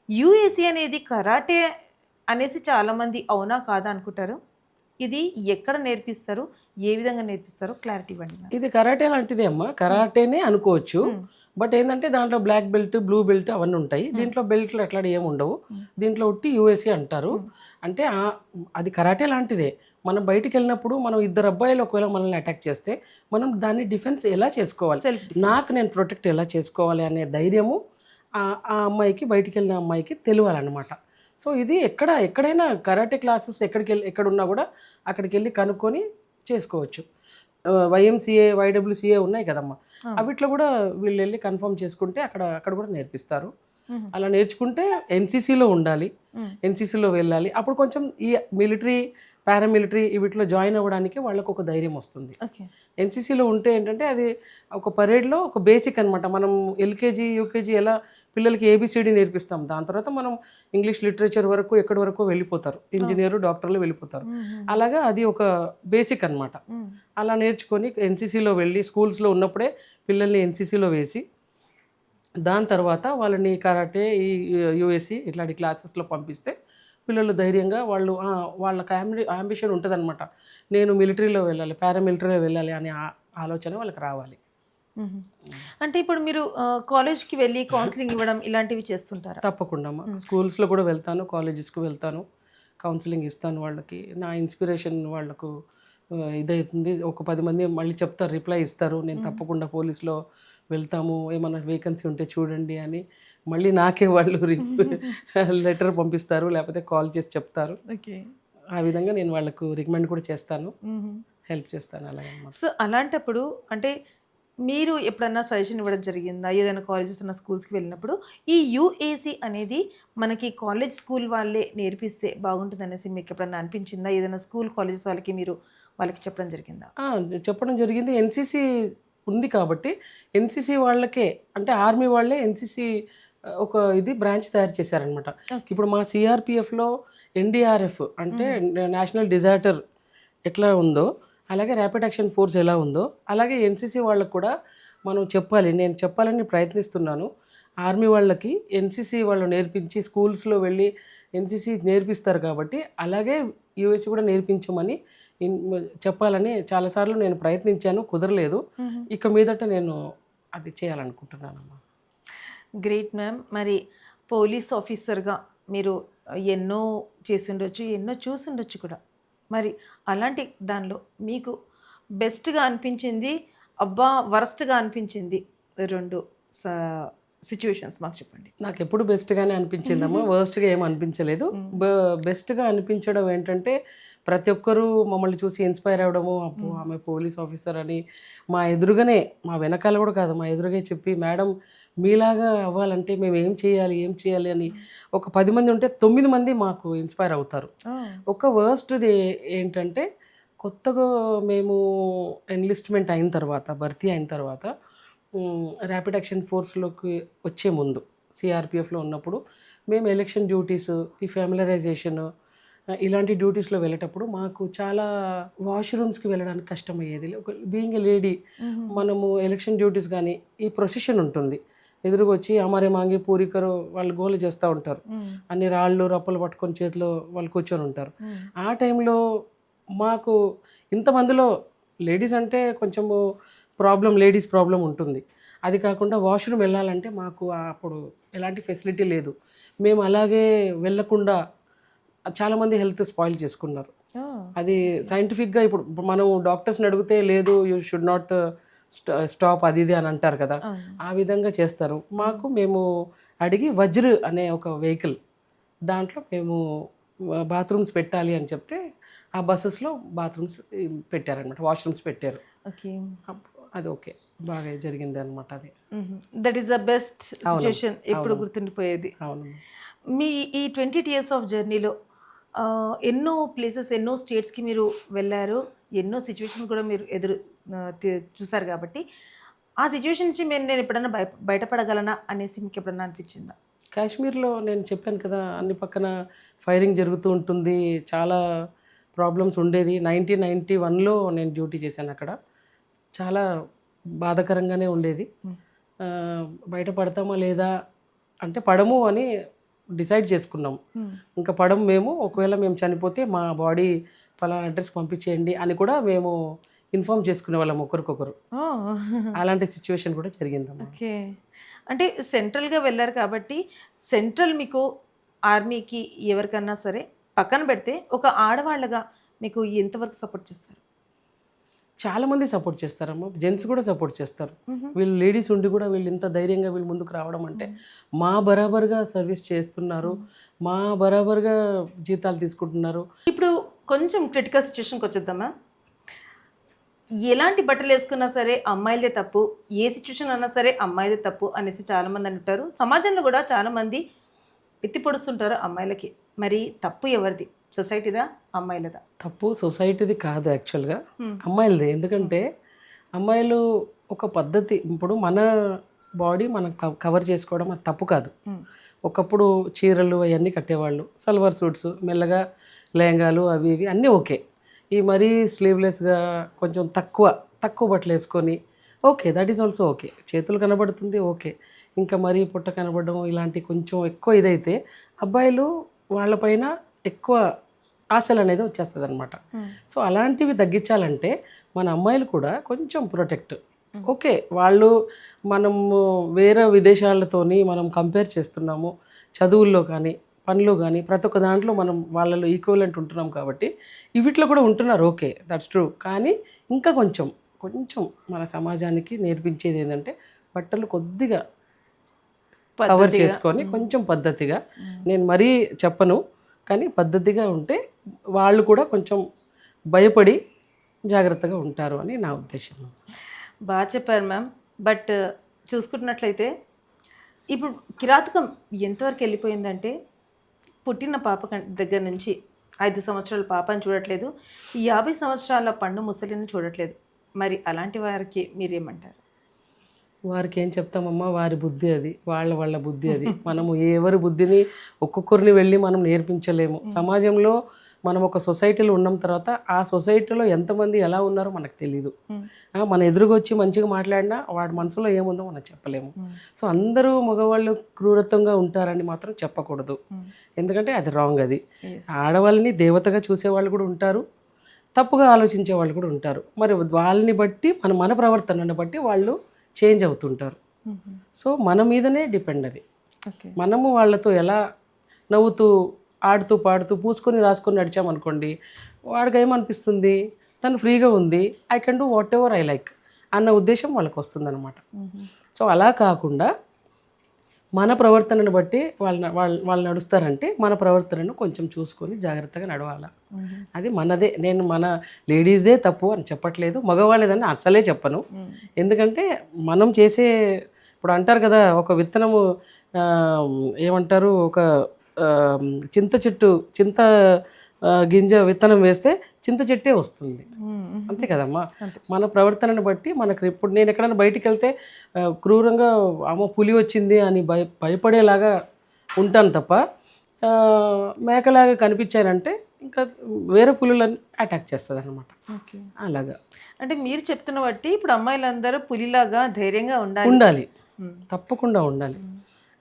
యుఏసి అనేది కరాటే అనేసి చాలామంది అవునా కాదా అనుకుంటారు. ఇది ఎక్కడ నేర్పిస్తారు, ఏ విధంగా నేర్పిస్తారో క్లారిటీ ఇవ్వండి. ఇది కరాటే లాంటిదే అమ్మా, కరాటేనే అనుకోవచ్చు. బట్ ఏంటంటే దాంట్లో బ్లాక్ బెల్ట్, బ్లూ బెల్ట్ అవన్నీ ఉంటాయి. దీంట్లో బెల్ట్లు అట్లా ఏమి ఉండవు. దీంట్లో ఉట్టి యుఎస్ఏ అంటారు. అంటే అది కరాటే లాంటిదే. మనం బయటికి వెళ్ళినప్పుడు మనం 2 అబ్బాయిలు ఒకవేళ మనల్ని అటాక్ చేస్తే మనం దాన్ని డిఫెన్స్ ఎలా చేసుకోవాలి, నేను ప్రొటెక్ట్ ఎలా చేసుకోవాలి అనే ధైర్యము ఆ అమ్మాయికి, బయటికి వెళ్ళిన అమ్మాయికి తెలియాలన్నమాట. సో ఇది ఎక్కడైనా కరాటే క్లాసెస్ ఎక్కడున్నా కూడా అక్కడికి వెళ్ళి కనుక్కొని చేసుకోవచ్చు. YMCA, YWCA ఉన్నాయి కదమ్మా, అవిట్లో కూడా వీళ్ళు వెళ్ళి కన్ఫర్మ్ చేసుకుంటే అక్కడ కూడా నేర్పిస్తారు. అలా నేర్చుకుంటే ఎన్సీసీలో ఉండాలి, ఎన్సీసీలో వెళ్ళాలి. అప్పుడు కొంచెం ఈ మిలిటరీ, పారామిలిటరీ వీటిలో జాయిన్ అవ్వడానికి వాళ్ళకు ఒక ధైర్యం వస్తుంది. ఎన్సీసీలో ఉంటే ఏంటంటే అది ఒక పరేడ్లో ఒక బేసిక్ అనమాట. మనం ఎల్కేజీ, యూకేజీ ఎలా పిల్లలకి ABCD నేర్పిస్తాం, దాని తర్వాత మనం ఇంగ్లీష్ లిటరేచర్ వరకు ఎక్కడి వరకు వెళ్ళిపోతారు, ఇంజనీరు, డాక్టర్లు వెళ్ళిపోతారు. అలాగా అది ఒక బేసిక్ అనమాట. అలా నేర్చుకొని ఎన్సీసీలో వెళ్ళి స్కూల్స్లో ఉన్నప్పుడే పిల్లల్ని ఎన్సీసీలో వేసి దాని తర్వాత వాళ్ళని కరాటే, ఈ యుఎస్సి ఇట్లాంటి క్లాసెస్లో పంపిస్తే పిల్లలు ధైర్యంగా వాళ్ళకి అంబిషన్ ఉంటుంది అనమాట. నేను మిలిటరీలో వెళ్ళాలి, పారామిలిటరీలో వెళ్ళాలి అనే ఆలోచన వాళ్ళకి రావాలి. అంటే ఇప్పుడు మీరు కాలేజ్కి వెళ్ళి కౌన్సిలింగ్ ఇవ్వడం ఇలాంటివి చేస్తుంటారు? తప్పకుండా స్కూల్స్లో కూడా వెళ్తాను, కాలేజెస్కి వెళ్తాను, కౌన్సిలింగ్ ఇస్తాను. వాళ్ళకి నా ఇన్స్పిరేషన్ వాళ్ళకు ఇదవుతుంది. ఒక 10 మంది మళ్ళీ చెప్తారు, రిప్లై ఇస్తారు, నేను తప్పకుండా పోలీస్లో వెళ్తాము, ఏమన్నా వేకెన్సీ ఉంటే చూడండి అని మళ్ళీ నాకే వాళ్ళు లెటర్ పంపిస్తారు, లేకపోతే కాల్ చేసి చెప్తారు. ఆ విధంగా నేను వాళ్ళకు రికమెండ్ కూడా చేస్తాను, హెల్ప్ చేస్తాను. అలాగే సో అలాంటప్పుడు అంటే మీరు ఎప్పుడన్నా సజెషన్ ఇవ్వడం జరిగిందా ఏదైనా కాలేజెస్ అన్న స్కూల్స్కి వెళ్ళినప్పుడు ఈ యుఏసి అనేది మనకి కాలేజ్ స్కూల్ వాళ్ళే నేర్పిస్తే బాగుంటుంది అనేసి మీకు ఎప్పుడన్నా అనిపించిందా? ఏదైనా స్కూల్ కాలేజెస్ వాళ్ళకి మీరు వాళ్ళకి చెప్పడం జరిగిందా? చెప్పడం జరిగింది. ఎన్సీసీ ఉంది కాబట్టి ఎన్సీసీ వాళ్ళకే అంటే ఆర్మీ వాళ్ళే ఎన్సీసీ ఒక ఇది బ్రాంచ్ తయారు చేశారనమాట. ఇప్పుడు మా సిఆర్పిఎఫ్లో ఎన్డీఆర్ఎఫ్ అంటే నేషనల్ డిజాస్టర్ ఎట్లా ఉందో అలాగే ర్యాపిడ్ యాక్షన్ ఫోర్స్ ఎలా ఉందో అలాగే ఎన్సీసీ వాళ్ళకు కూడా మనం చెప్పాలి. నేను చెప్పాలని ప్రయత్నిస్తున్నాను. ఆర్మీ వాళ్ళకి ఎన్సీసీ వాళ్ళు నేర్పించి స్కూల్స్లో వెళ్ళి ఎన్సీసీ నేర్పిస్తారు కాబట్టి అలాగే యూఎస్సీ కూడా నేర్పించమని చెప్పాలని చాలాసార్లు నేను ప్రయత్నించాను, కుదరలేదు. ఇక మీదట నేను అది చేయాలనుకుంటున్నానమ్మా. Great ma'am. మరి పోలీస్ ఆఫీసర్గా మీరు ఎన్నో చేసిండొచ్చు, ఎన్నో చూసిండొచ్చు కూడా. మరి అలాంటి దానిలో మీకు బెస్ట్గా అనిపించింది, అబ్బా వరస్ట్గా అనిపించింది 2 సిచ్యువేషన్స్ మాకు చెప్పండి. నాకు ఎప్పుడు బెస్ట్గానే అనిపించిందమ్మా, వర్స్ట్గా ఏం అనిపించలేదు. బెస్ట్గా అనిపించడం ఏంటంటే ప్రతి ఒక్కరూ మమ్మల్ని చూసి ఇన్స్పైర్ అవ్వడము, అప్పుడు ఆమె పోలీస్ ఆఫీసర్ అని మా ఎదురుగానే, మా వెనకాల కూడా కాదు, మా ఎదురుగా చెప్పి మేడం మీలాగా అవ్వాలంటే మేము ఏం చేయాలి అని ఒక 10 మంది ఉంటే 9 మంది మాకు ఇన్స్పైర్ అవుతారు. ఒక వర్స్ట్ది ఏంటంటే కొత్తగా మేము ఎన్లిస్ట్మెంట్ అయిన తర్వాత, భర్తీ అయిన తర్వాత ర్యాపిడ్ యాక్షన్ ఫోర్స్లోకి వచ్చే ముందు సిఆర్పిఎఫ్లో ఉన్నప్పుడు మేము ఎలక్షన్ డ్యూటీస్, ఈ ఫ్యామిలరైజేషన్ ఇలాంటి డ్యూటీస్లో వెళ్ళేటప్పుడు మాకు చాలా వాష్రూమ్స్కి వెళ్ళడానికి కష్టమయ్యేది. ఒక బీయింగ్ ఎ లేడీ మనము ఎలక్షన్ డ్యూటీస్ కానీ ఈ ప్రొసెషన్ ఉంటుంది, ఎదురుగా వచ్చి అమారే మాంగి పూరికరు వాళ్ళు గోలు చేస్తూ ఉంటారు, అన్ని రాళ్ళు రప్పలు పట్టుకొని చేతిలో వాళ్ళు కూర్చొని ఉంటారు. ఆ టైంలో మాకు ఇంతమందిలో లేడీస్ అంటే కొంచెము లేడీస్ ప్రాబ్లం ఉంటుంది. అది కాకుండా వాష్రూమ్ వెళ్ళాలంటే మాకు అప్పుడు ఎలాంటి ఫెసిలిటీ లేదు. మేము అలాగే వెళ్ళకుండా చాలామంది హెల్త్ స్పాయిల్ చేసుకున్నారు. అది సైంటిఫిక్గా ఇప్పుడు మనం డాక్టర్స్ని అడిగితే లేదు యూ షుడ్ నాట్ స్టాప్ అది ఇది అని అంటారు కదా, ఆ విధంగా చేస్తారు. మేము అడిగి వజ్ర అనే ఒక వెహికల్, దాంట్లో మేము బాత్రూమ్స్ పెట్టాలి అని చెప్తే ఆ బస్సెస్లో బాత్రూమ్స్ పెట్టారనమాట, వాష్రూమ్స్ పెట్టారు. ఓకే, అది ఓకే, బాగా జరిగింది అనమాట. అది that is the best situation ఎప్పుడు గుర్తుండిపోయేది. అవును. మీ ఈ 20 years ఆఫ్ జర్నీలో ఎన్నో ప్లేసెస్, ఎన్నో స్టేట్స్కి మీరు వెళ్ళారు, ఎన్నో సిచ్యువేషన్ కూడా మీరు చూసారు కాబట్టి ఆ సిచ్యువేషన్ నుంచి నేను ఎప్పుడైనా బయటపడగలనా అనేసి మీకు ఎప్పుడన్నా అనిపించిందా? కాశ్మీర్లో నేను చెప్పాను కదా, అన్ని పక్కన ఫైరింగ్ జరుగుతూ ఉంటుంది, చాలా ప్రాబ్లమ్స్ ఉండేది. 1991లో నేను డ్యూటీ చేశాను అక్కడ. చాలా బాధాకరంగానే ఉండేది. బయటపడతామా లేదా అంటే పడము అని డిసైడ్ చేసుకున్నాం. ఇంకా మేము ఒకవేళ మేము చనిపోతే మా బాడీ ఫలానా అడ్రస్ పంపించేయండి అని కూడా మేము ఇన్ఫార్మ్ చేసుకునే వాళ్ళం ఒకరికొకరు. అలాంటి సిచ్యువేషన్ కూడా జరిగిందమ్మా. ఓకే, అంటే సెంట్రల్గా వెళ్ళారు కాబట్టి సెంట్రల్ మీకు ఆర్మీకి ఎవరికన్నా సరే పక్కన పెడితే ఒక ఆడవాళ్ళగా మీకు ఎంతవరకు సపోర్ట్ చేస్తారు? చాలామంది సపోర్ట్ చేస్తారమ్మా, జెంట్స్ కూడా సపోర్ట్ చేస్తారు. వీళ్ళు లేడీస్ ఉండి కూడా వీళ్ళు ఇంత ధైర్యంగా వీళ్ళు ముందుకు రావడం అంటే మా బరాబర్గా సర్వీస్ చేస్తున్నారు, మా బరాబర్గా జీతాలు తీసుకుంటున్నారు. ఇప్పుడు కొంచెం క్రిటికల్ సిచ్యువేషన్కి వచ్చేద్దామా? ఎలాంటి బట్టలు వేసుకున్నా సరే అమ్మాయిలదే తప్పు, ఏ సిచ్యువేషన్ అన్నా సరే అమ్మాయిలదే తప్పు అనేసి చాలామంది అంటారు. సమాజంలో కూడా చాలామంది ఎత్తి పొడుస్తుంటారు అమ్మాయిలకి. మరి తప్పు ఎవరిది, సొసైటీదా అమ్మాయిలదా? తప్పు సొసైటీది కాదు, యాక్చువల్గా అమ్మాయిలదే. ఎందుకంటే అమ్మాయిలు ఒక పద్ధతి, ఇప్పుడు మన బాడీ మనం కవర్ చేసుకోవడం అది తప్పు కాదు. ఒకప్పుడు చీరలు అవన్నీ కట్టేవాళ్ళు, సల్వార్ సూట్స్, మెల్లగా లెహంగాలు అవి ఇవి అన్నీ ఓకే. ఈ మరీ స్లీవ్లెస్గా కొంచెం తక్కువ బట్టలు వేసుకొని okay, that is also okay. చేతులు కనబడుతుంది ఓకే. ఇంకా మరీ పొట్ట కనబడడం ఇలాంటి కొంచెం ఎక్కువ ఇదైతే అబ్బాయిలు వాళ్ళపైన ఎక్కువ ఆశలు అనేది వచ్చేస్తుంది అనమాట. సో అలాంటివి తగ్గించాలంటే మన అమ్మాయిలు కూడా కొంచెం ప్రొటెక్ట్. ఓకే, వాళ్ళు మనము వేరే విదేశాలతోని మనం కంపేర్ చేస్తున్నాము, చదువుల్లో కానీ పనులు కానీ ప్రతి ఒక్క దాంట్లో మనం వాళ్ళలో ఈక్వలెంట్ ఉంటున్నాం కాబట్టి వీటిలో కూడా ఉంటున్నారు, ఓకే, దట్స్ ట్రూ. కానీ ఇంకా కొంచెం మన సమాజానికి నేర్పించేది ఏంటంటే బట్టలు కొద్దిగా కవర్ చేసుకొని కొంచెం పద్ధతిగా, నేను మరీ చెప్పను కానీ పద్ధతిగా ఉంటే వాళ్ళు కూడా కొంచెం భయపడి జాగ్రత్తగా ఉంటారు అని నా ఉద్దేశం. బాగా చెప్పారు మ్యామ్. బట్ చూసుకుంటున్నట్లయితే ఇప్పుడు కిరాతకం ఎంతవరకు వెళ్ళిపోయిందంటే పుట్టిన పాప దగ్గర నుంచి 5 సంవత్సరాల పాపని చూడట్లేదు, 50 సంవత్సరాల పండు ముసలిని చూడట్లేదు. మరి అలాంటి వారికి మీరేమంటారు? వారికి ఏం చెప్తామమ్మా, వారి బుద్ధి అది, వాళ్ళ బుద్ధి అది. మనము ఎవరి బుద్ధిని ఒక్కొక్కరిని వెళ్ళి మనం నేర్పించలేము. సమాజంలో మనం ఒక సొసైటీలో ఉన్న తర్వాత ఆ సొసైటీలో ఎంతమంది ఎలా ఉన్నారో మనకు తెలియదు. మన ఎదురుగా వచ్చి మంచిగా మాట్లాడినా వాడి మనసులో ఏముందో మనం చెప్పలేము. సో అందరూ మగవాళ్ళు క్రూరత్వంగా ఉంటారని మాత్రం చెప్పకూడదు, ఎందుకంటే అది రాంగ్. అది ఆడవాళ్ళని దేవతగా చూసేవాళ్ళు కూడా ఉంటారు, తప్పుగా ఆలోచించే వాళ్ళు కూడా ఉంటారు. మరి వాళ్ళని బట్టి మన ప్రవర్తనను బట్టి వాళ్ళు చేంజ్ అవుతుంటారు. సో మన మీదనే డిపెండ్ అది. మనము వాళ్ళతో ఎలా నవ్వుతూ ఆడుతూ పాడుతూ పూసుకొని రాసుకొని నడిచామనుకోండి, వాడికి ఏమనిపిస్తుంది, తను ఫ్రీగా ఉంది, I can do what ever I like అన్న ఉద్దేశం వాళ్ళకి వస్తుందన్నమాట. సో అలా కాకుండా మన ప్రవర్తనను బట్టి వాళ్ళు నడుస్తారంటే మన ప్రవర్తనను కొంచెం చూసుకొని జాగ్రత్తగా నడవాలి. అది మనదే. నేను మన లేడీస్దే తప్పు అని చెప్పట్లేదు, మగవాళ్ళదని అసలే చెప్పను. ఎందుకంటే మనం చేసే, ఇప్పుడు అంటారు కదా, ఒక విత్తనము ఏమంటారు, ఒక చింత గింజ విత్తనం వేస్తే చింత చెట్టే వస్తుంది, అంతే కదమ్మా. మన ప్రవర్తనను బట్టి మనకు. ఇప్పుడు నేను ఎక్కడైనా బయటికి వెళ్తే క్రూరంగా అమ్మ పులి వచ్చింది అని భయపడేలాగా ఉంటాను తప్ప, మేకలాగా కనిపించానంటే ఇంకా వేరే పులులను అటాక్ చేస్తుంది అనమాట. అలాగా. అంటే మీరు చెప్తున్న బట్టి ఇప్పుడు అమ్మాయిలందరూ పులిలాగా ధైర్యంగా ఉండాలి. తప్పకుండా ఉండాలి.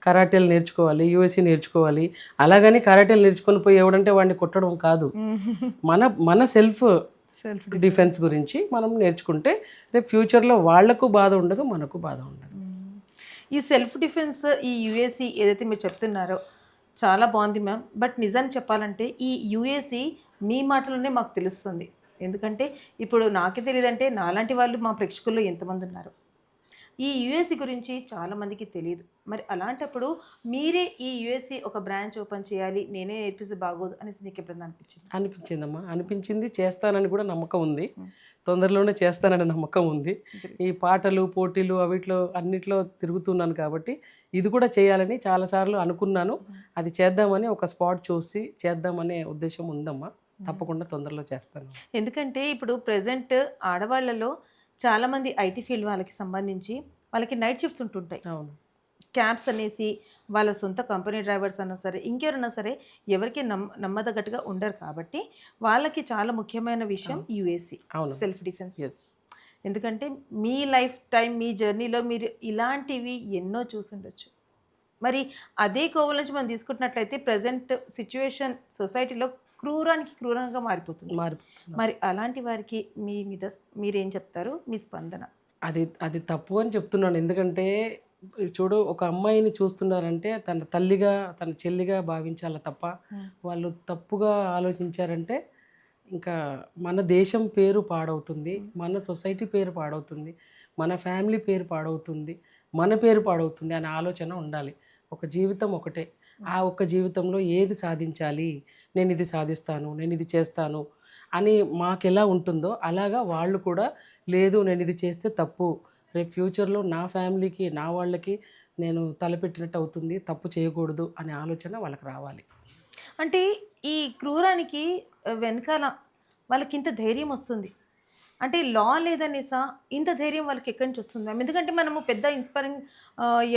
కరాటేలు నేర్చుకోవాలి, యూఎస్సీ నేర్చుకోవాలి. అలాగని కరాటేలు నేర్చుకొని పోయి ఎవడంటే వాడిని కొట్టడం కాదు. మన సెల్ఫ్ డిఫెన్స్ గురించి మనం నేర్చుకుంటే రేపు ఫ్యూచర్లో వాళ్లకు బాధ ఉండదు, మనకు బాధ ఉండదు. ఈ సెల్ఫ్ డిఫెన్స్, ఈ యూఎస్సీ ఏదైతే మీరు చెప్తున్నారో చాలా బాగుంది మ్యామ్. బట్ నిజాన్ని చెప్పాలంటే ఈ యూఎస్సీ మీ మాటలోనే మాకు తెలుస్తుంది. ఎందుకంటే ఇప్పుడు నాకే తెలియదంటే నాలాంటి వాళ్ళు మా ప్రేక్షకుల్లో ఎంతమంది ఉన్నారు. ఈ యూఎస్సీ గురించి చాలామందికి తెలియదు. మరి అలాంటప్పుడు మీరే ఈ యూఎస్సీ ఒక బ్రాంచ్ ఓపెన్ చేయాలి, నేనే నేర్పిస్తే బాగోదు అనేసి మీకు ఎప్పుడైనా అనిపించిందమ్మా? అనిపించింది. చేస్తానని కూడా నమ్మకం ఉంది, తొందరలోనే చేస్తానని నమ్మకం ఉంది. ఈ పాటలు పోటీలు అవిట్లో అన్నిట్లో తిరుగుతున్నాను కాబట్టి ఇది కూడా చేయాలని చాలాసార్లు అనుకున్నాను. అది చేద్దామని ఒక స్పాట్ చూసి చేద్దామనే ఉద్దేశం ఉందమ్మా. తప్పకుండా తొందరలో చేస్తాను. ఎందుకంటే ఇప్పుడు ప్రజెంట్ ఆడవాళ్లలో చాలామంది ఐటీ ఫీల్డ్ వాళ్ళకి సంబంధించి వాళ్ళకి నైట్ షిఫ్ట్స్ ఉంటుంటాయి. అవును. క్యాబ్స్ అనేసి వాళ్ళ సొంత కంపెనీ డ్రైవర్స్ అన్నా సరే, ఇంకెవరన్నా సరే, ఎవరికి నమ్మదగ్గట్టుగా ఉండరు. కాబట్టి వాళ్ళకి చాలా ముఖ్యమైన విషయం యూఎస్సీ, సెల్ఫ్ డిఫెన్స్. ఎందుకంటే మీ లైఫ్ టైం, మీ జర్నీలో మీరు ఇలాంటివి ఎన్నో చూసుండొచ్చు. మరి అదే కోవల నుంచి మనం తీసుకుంటున్నట్లయితే ప్రజెంట్ సిచ్యువేషన్ సొసైటీలో క్రూరంగా మారిపోతుంది. మరి అలాంటి వారికి మీ మీద మీరేం చెప్తారు, మీ స్పందన? అది తప్పు అని చెప్తున్నాను. ఎందుకంటే చూడు, ఒక అమ్మాయిని చూస్తున్నారంటే తన తల్లిగా, తన చెల్లిగా భావించాల తప్ప వాళ్ళు తప్పుగా ఆలోచించారంటే ఇంకా మన దేశం పేరు పాడవుతుంది, మన సొసైటీ పేరు పాడవుతుంది, మన ఫ్యామిలీ పేరు పాడవుతుంది, మన పేరు పాడవుతుంది అనే ఆలోచన ఉండాలి. ఒక జీవితం ఒకటే, ఆ ఒక్క జీవితంలో ఏది సాధించాలి, నేను ఇది సాధిస్తాను, నేను ఇది చేస్తాను అని మాకు ఎలా ఉంటుందో అలాగా వాళ్ళు కూడా, లేదు నేను ఇది చేస్తే తప్పు, రేపు ఫ్యూచర్లో నా ఫ్యామిలీకి, నా వాళ్ళకి నేను తలపెట్టినట్టు అవుతుంది, తప్పు చేయకూడదు అనే ఆలోచన వాళ్ళకి రావాలి. అంటే ఈ క్రూరానికి వెనకాల వాళ్ళకి ఇంత ధైర్యం వస్తుంది అంటే లా లేదనేసా ఇంత ధైర్యం వాళ్ళకి ఎక్కడి నుంచి వస్తుంది మ్యామ్? ఎందుకంటే మనము పెద్ద ఇన్స్పైరింగ్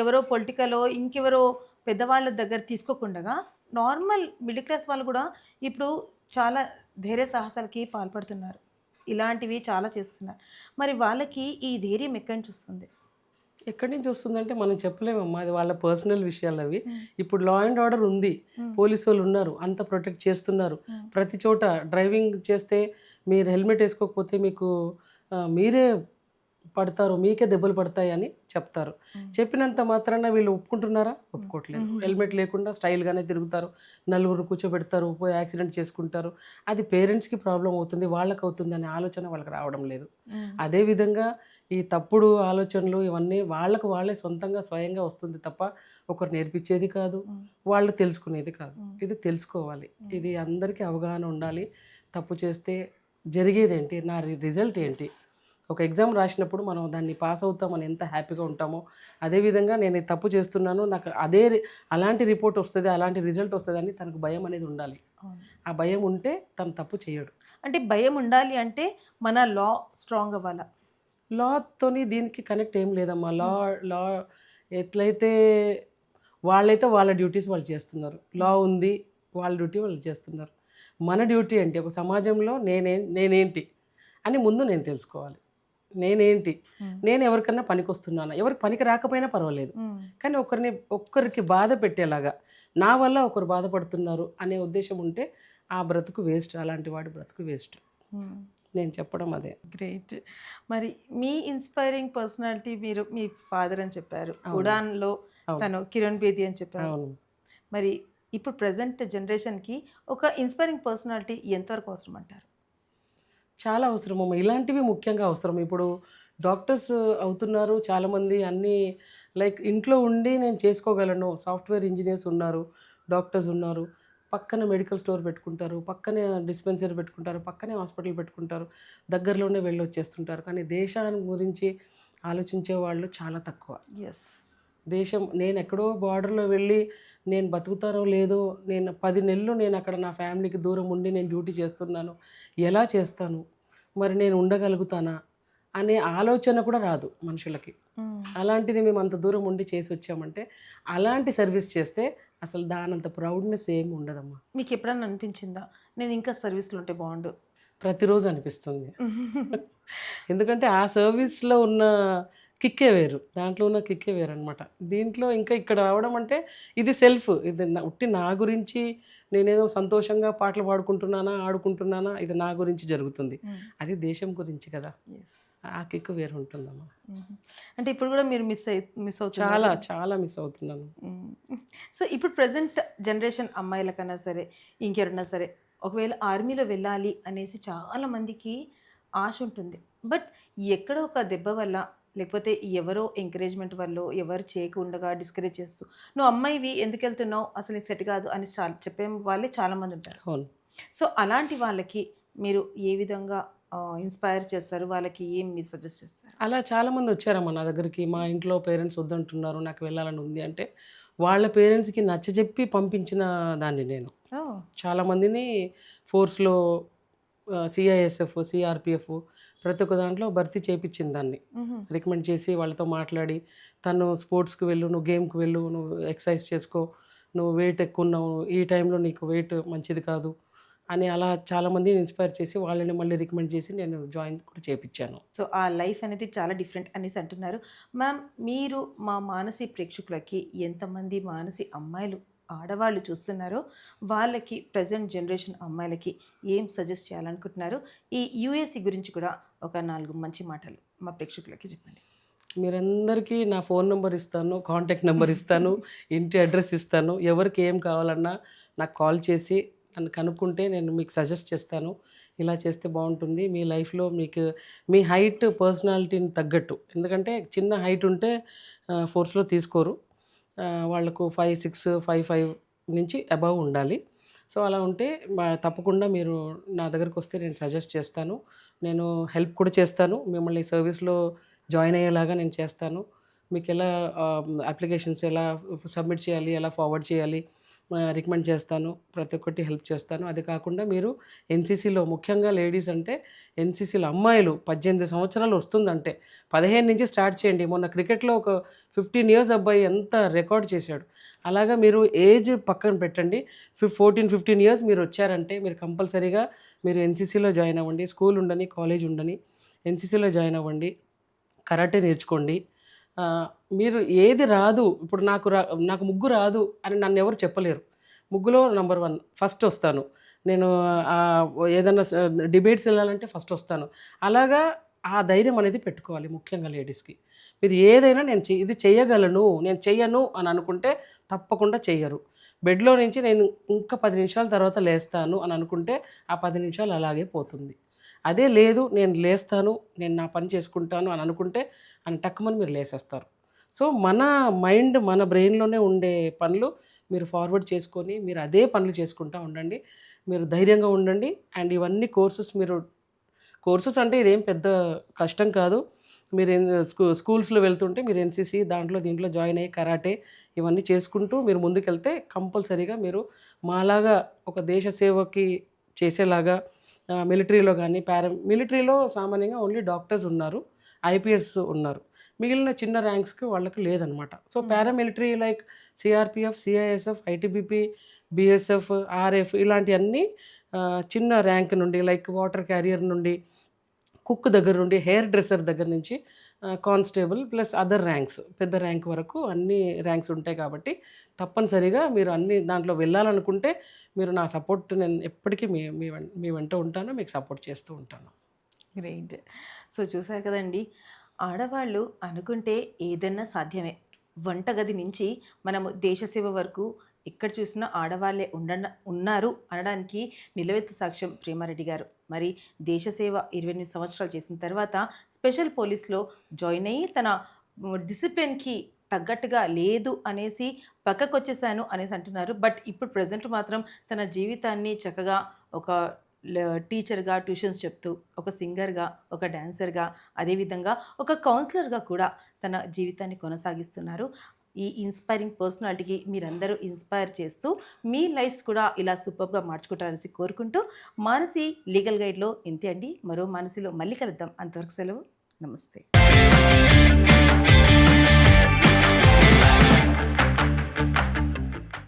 ఎవరో పొలిటికలో ఇంకెవరో పెద్దవాళ్ళ దగ్గర తీసుకోకుండా నార్మల్ మిడిల్ క్లాస్ వాళ్ళు కూడా ఇప్పుడు చాలా ధైర్య సాహసాలకి పాల్పడుతున్నారు, ఇలాంటివి చాలా చేస్తున్నారు. మరి వాళ్ళకి ఈ ధైర్యం ఎక్కడి నుంచి వస్తుంది? ఎక్కడి నుంచి వస్తుందంటే మనం చెప్పలేమమ్మా, అది వాళ్ళ పర్సనల్ విషయాలు అవి. ఇప్పుడు లా అండ్ ఆర్డర్ ఉంది, పోలీసు వాళ్ళు ఉన్నారు, అంత ప్రొటెక్ట్ చేస్తున్నారు. ప్రతి చోట డ్రైవింగ్ చేస్తే మీరు హెల్మెట్ వేసుకోకపోతే మీకు మీరే పడతారు, మీకే దెబ్బలు పడతాయి అని చెప్తారు. చెప్పినంత మాత్రాన వీళ్ళు ఒప్పుకుంటున్నారా? ఒప్పుకోవట్లేదు. హెల్మెట్ లేకుండా స్టైల్గానే తిరుగుతారు, నలుగురు కూర్చోబెడతారు, పోయి యాక్సిడెంట్ చేసుకుంటారు. అది పేరెంట్స్కి ప్రాబ్లం అవుతుంది, వాళ్ళకి అవుతుంది అనే ఆలోచన వాళ్ళకి రావడం లేదు. అదేవిధంగా ఈ తప్పుడు ఆలోచనలు ఇవన్నీ వాళ్ళే సొంతంగా స్వయంగా వస్తుంది తప్ప ఒకరు నేర్పించేది కాదు, వాళ్ళు తెలుసుకునేది కాదు. ఇది తెలుసుకోవాలి, ఇది అందరికీ అవగాహన ఉండాలి. తప్పు చేస్తే జరిగేది ఏంటి, నా రిజల్ట్ ఏంటి. ఒక ఎగ్జామ్ రాసినప్పుడు మనం దాన్ని పాస్ అవుతామని ఎంత హ్యాపీగా ఉంటామో, అదేవిధంగా నేను తప్పు చేస్తున్నాను, నాకు అలాంటి రిపోర్ట్ వస్తుంది, అలాంటి రిజల్ట్ వస్తుంది అని తనకు భయం అనేది ఉండాలి. ఆ భయం ఉంటే తను తప్పు చేయడు. అంటే భయం ఉండాలి అంటే మన లా స్ట్రాంగ్ అవ్వాలా? లాతోని దీనికి కనెక్ట్ ఏం లేదమ్మా. లా ఎట్లయితే వాళ్ళైతే వాళ్ళ డ్యూటీస్ వాళ్ళు చేస్తున్నారు. లా ఉంది, వాళ్ళ డ్యూటీ వాళ్ళు చేస్తున్నారు. మన డ్యూటీ ఏంటి? ఒక సమాజంలో నేనేంటి అని ముందు నేను తెలుసుకోవాలి. నేనేంటి, నేను ఎవరికన్నా పనికొస్తున్నానా? ఎవరికి పనికి రాకపోయినా పర్వాలేదు, కానీ ఒక్కరికి బాధ పెట్టేలాగా నా వల్ల ఒకరు బాధపడుతున్నారు అనే ఉద్దేశం ఉంటే ఆ బ్రతుకు వేస్ట్. అలాంటి వాడి బ్రతుకు వేస్ట్. నేను చెప్పడం అదే. గ్రేట్. మరి మీ ఇన్స్పైరింగ్ పర్సనాలిటీ మీరు మీ ఫాదర్ అని చెప్పారు, ఉడాన్లో తను కిరణ్ బేది అని చెప్పారు. అవును. మరి ఇప్పుడు ప్రజెంట్ జనరేషన్కి ఒక ఇన్స్పైరింగ్ పర్సనాలిటీ ఎంతవరకు అవసరం అంటారు? చాలా అవసరం అమ్మ. ఇలాంటివి ముఖ్యంగా అవసరం. ఇప్పుడు డాక్టర్స్ అవుతున్నారు చాలామంది, అన్నీ లైక్ ఇంట్లో ఉండి నేను చేసుకోగలను. సాఫ్ట్వేర్ ఇంజనీర్స్ ఉన్నారు, డాక్టర్స్ ఉన్నారు, పక్కన మెడికల్ స్టోర్ పెట్టుకుంటారు, పక్కనే డిస్పెన్సరీ పెట్టుకుంటారు, పక్కనే హాస్పిటల్ పెట్టుకుంటారు, దగ్గరలోనే వెళ్ళి వచ్చేస్తుంటారు. కానీ దేశాన్ని గురించి ఆలోచించే వాళ్ళు చాలా తక్కువ. ఎస్. దేశం, నేను ఎక్కడో బార్డర్లో వెళ్ళి నేను బతుకుతానో లేదో, నేను 10 నెలలు నేను అక్కడ నా ఫ్యామిలీకి దూరం ఉండి నేను డ్యూటీ చేస్తున్నాను, ఎలా చేస్తాను, మరి నేను ఉండగలుగుతానా అనే ఆలోచన కూడా రాదు మనుషులకి. అలాంటిది మేము అంత దూరం ఉండి చేసి వచ్చామంటే, అలాంటి సర్వీస్ చేస్తే అసలు దానంత ప్రౌడ్నెస్ ఏమి ఉండదమ్మా. మీకు ఎప్పుడన్నా అనిపించిందా నేను ఇంకా సర్వీస్లో ఉంటే బాగుండు? ప్రతిరోజు అనిపిస్తుంది. ఎందుకంటే ఆ సర్వీస్లో ఉన్న కిక్కే వేరు, దాంట్లో ఉన్న కిక్కే వేరు అనమాట. దీంట్లో ఇంకా ఇక్కడ రావడం అంటే ఇది సెల్ఫ్, ఇది ఉట్టి నా గురించి నేనేదో సంతోషంగా పాటలు పాడుకుంటున్నానా ఆడుకుంటున్నానా, ఇది నా గురించి జరుగుతుంది. అది దేశం గురించి కదా, ఆ కిక్ వేరు ఉంటుందమ్మా. అంటే ఇప్పుడు కూడా మీరు మిస్ అవుతున్నారు? చాలా చాలా మిస్ అవుతున్నాను. సో ఇప్పుడు ప్రజెంట్ జనరేషన్ అమ్మాయిలకన్నా సరే ఇంకెవరన్నా సరే ఒకవేళ ఆర్మీలో వెళ్ళాలి అనేసి చాలామందికి ఆశ ఉంటుంది. బట్ ఎక్కడో ఒక దెబ్బ వల్ల, లేకపోతే ఎవరో ఎంకరేజ్మెంట్ వల్ల, ఎవరు చేయకుండా డిస్కరేజ్ చేస్తూ నువ్వు అమ్మాయివి ఎందుకు వెళ్తున్నావు, అసలు నీకు సెట్ కాదు అని చెప్పే వాళ్ళే చాలామంది ఉంటారు. అవును. సో అలాంటి వాళ్ళకి మీరు ఏ విధంగా ఇన్స్పైర్ చేస్తారు, వాళ్ళకి ఏం మీరు సజెస్ట్ చేస్తారు? అలా చాలామంది వచ్చారమ్మా నా దగ్గరికి. మా ఇంట్లో పేరెంట్స్ వద్దంటున్నారు, నాకు వెళ్ళాలని ఉంది అంటే వాళ్ళ పేరెంట్స్కి నచ్చజెప్పి పంపించిన దాన్ని నేను. చాలామందిని ఫోర్స్లో సిఐఎస్ఎఫ్, సిఆర్పిఎఫ్ ప్రతి ఒక్క దాంట్లో భర్తీ చేయించింది దాన్ని. రికమెండ్ చేసి వాళ్ళతో మాట్లాడి, తను స్పోర్ట్స్కి వెళ్ళు, నువ్వు గేమ్కి వెళ్ళు, నువ్వు ఎక్సర్సైజ్ చేసుకో, నువ్వు వెయిట్ ఎక్కువ ఉన్నావు, ఈ టైంలో నీకు వెయిట్ మంచిది కాదు అని అలా చాలామందిని ఇన్స్పైర్ చేసి వాళ్ళని మళ్ళీ రికమెండ్ చేసి నేను జాయిన్ కూడా చేయించాను. సో ఆ లైఫ్ అనేది చాలా డిఫరెంట్ అనేసి అంటున్నారు. మ్యామ్, మీరు మా మానసి ప్రేక్షకులకి ఎంతమంది మానసి అమ్మాయిలు ఆడవాళ్ళు చూస్తున్నారో వాళ్ళకి, ప్రజెంట్ జనరేషన్ అమ్మాయిలకి ఏం సజెస్ట్ చేయాలనుకుంటున్నారు? ఈ యూఎస్సి గురించి కూడా ఒక 4 మంచి మాటలు మా ప్రేక్షకులకి చెప్పండి. మీరందరికీ నా ఫోన్ నెంబర్ ఇస్తాను, కాంటాక్ట్ నెంబర్ ఇస్తాను, ఇంటి అడ్రస్ ఇస్తాను. ఎవరికి ఏం కావాలన్నా నాకు కాల్ చేసి నన్ను కనుక్కుంటే నేను మీకు సజెస్ట్ చేస్తాను, ఇలా చేస్తే బాగుంటుంది మీ లైఫ్లో. మీకు మీ హైట్ పర్సనాలిటీని తగ్గట్టు, ఎందుకంటే చిన్న హైట్ ఉంటే ఫోర్స్లో తీసుకోరు, వాళ్ళకు 5'6", 5'5" నుంచి అబవ్ ఉండాలి. సో అలా ఉంటే తప్పకుండా మీరు నా దగ్గరకు వస్తే నేను సజెస్ట్ చేస్తాను, నేను హెల్ప్ కూడా చేస్తాను, మిమ్మల్ని సర్వీస్లో జాయిన్ అయ్యేలాగా నేను చేస్తాను. మీకు ఎలా అప్లికేషన్స్ ఎలా సబ్మిట్ చేయాలి, ఎలా ఫార్వర్డ్ చేయాలి రికమెండ్ చేస్తాను, ప్రతి ఒక్కటి హెల్ప్ చేస్తాను. అది కాకుండా మీరు ఎన్సీసీలో, ముఖ్యంగా లేడీస్ అంటే ఎన్సీసీలో అమ్మాయిలు 18 సంవత్సరాలు వస్తుందంటే 15 నుంచి స్టార్ట్ చేయండి. మొన్న క్రికెట్లో ఒక 15 ఇయర్స్ అబ్బాయి ఎంత రికార్డ్ చేశాడు. అలాగా మీరు ఏజ్ పక్కన పెట్టండి, 14-15 ఇయర్స్ మీరు వచ్చారంటే మీరు కంపల్సరీగా మీరు ఎన్సీసీలో జాయిన్ అవ్వండి. స్కూల్ ఉండని, కాలేజ్ ఉండని, ఎన్సీసీలో జాయిన్ అవ్వండి, కరాటే నేర్చుకోండి. మీరు ఏది రాదు, ఇప్పుడు నాకు ముగ్గు రాదు అని నన్ను ఎవరు చెప్పలేరు. ముగ్గులో నెంబర్ 1 ఫస్ట్ వస్తాను నేను. ఏదైనా డిబేట్స్ వెళ్ళాలంటే ఫస్ట్ వస్తాను. అలాగా ఆ ధైర్యం అనేది పెట్టుకోవాలి ముఖ్యంగా లేడీస్కి. మీరు ఏదైనా ఇది చేయగలను, నేను చెయ్యను అని అనుకుంటే తప్పకుండా చెయ్యరు. బెడ్లో నుంచి నేను ఇంకా 10 నిమిషాల తర్వాత లేస్తాను అని అనుకుంటే ఆ 10 నిమిషాలు అలాగే పోతుంది. అదే లేదు నేను లేస్తాను, నేను నా పని చేసుకుంటాను అని అనుకుంటే అని టక్కుమని మీరు లేసేస్తారు. సో మన మైండ్, మన బ్రెయిన్లోనే ఉండే పనులు మీరు ఫార్వర్డ్ చేసుకొని మీరు అదే పనులు చేసుకుంటూ ఉండండి. మీరు ధైర్యంగా ఉండండి. అండ్ ఇవన్నీ కోర్సెస్ అంటే ఇదేం పెద్ద కష్టం కాదు. మీరు స్కూల్స్లో వెళ్తుంటే మీరు ఎన్సీసీ దీంట్లో జాయిన్ అయ్యి కరాటే ఇవన్నీ చేసుకుంటూ మీరు ముందుకెళ్తే కంపల్సరీగా మీరు మాలాగా ఒక దేశ సేవకి చేసేలాగా, మిలిటరీలో కానీ మిలిటరీలో సామాన్యంగా ఓన్లీ డాక్టర్స్ ఉన్నారు, ఐపీఎస్ ఉన్నారు. మిగిలిన చిన్న ర్యాంక్స్కి వాళ్ళకి లేదనమాట. So paramilitary like CRPF, CISF, ITBP, BSF, RF ఇలాంటివన్నీ చిన్న ర్యాంక్ నుండి లైక్ వాటర్ క్యారియర్ నుండి, కుక్ దగ్గర నుండి, హెయిర్ డ్రెస్సర్ దగ్గర నుంచి కానిస్టేబుల్ ప్లస్ అదర్ ర్యాంక్స్, పెద్ద ర్యాంక్ వరకు అన్ని ర్యాంక్స్ ఉంటాయి. కాబట్టి తప్పనిసరిగా మీరు అన్ని దాంట్లో వెళ్ళాలనుకుంటే మీరు నా సపోర్ట్, నేను ఎప్పటికీ మీ వెంట ఉంటాను, మీకు సపోర్ట్ చేస్తూ ఉంటాను. గ్రేట్. సో చూసారు కదండి, ఆడవాళ్ళు అనుకుంటే ఏదన్నా సాధ్యమే. వంటగది నుంచి మనము దేశసేవ వరకు ఎక్కడ చూసినా ఆడవాళ్ళే ఉన్నారు అనడానికి నిలవెత్తు సాక్ష్యం ప్రేమారెడ్డి గారు. మరి దేశసేవ 28 సంవత్సరాలు చేసిన తర్వాత స్పెషల్ పోలీస్లో జాయిన్ అయ్యి తన డిసిప్లిన్కి తగ్గట్టుగా లేదు అనేసి పక్కకు వచ్చేసాను అనేసి అంటున్నారు. బట్ ఇప్పుడు ప్రజెంట్ మాత్రం తన జీవితాన్ని చక్కగా ఒక టీచర్గా ట్యూషన్స్ చెప్తూ, ఒక సింగర్గా, ఒక డాన్సర్గా, అదేవిధంగా ఒక కౌన్సిలర్గా కూడా తన జీవితాన్ని కొనసాగిస్తున్నారు. ఈ ఇన్స్పైరింగ్ పర్సనాలిటీకి మీరందరూ ఇన్స్పైర్ చేస్తూ మీ లైఫ్స్ కూడా ఇలా సూపర్గా మార్చుకుంటారని కోరుకుంటూ మానసి లీగల్ గైడ్లో ఇంతే అండి. మరో మానసిలో మళ్ళీ కలుద్దాం. అంతవరకు సెలవు. నమస్తే.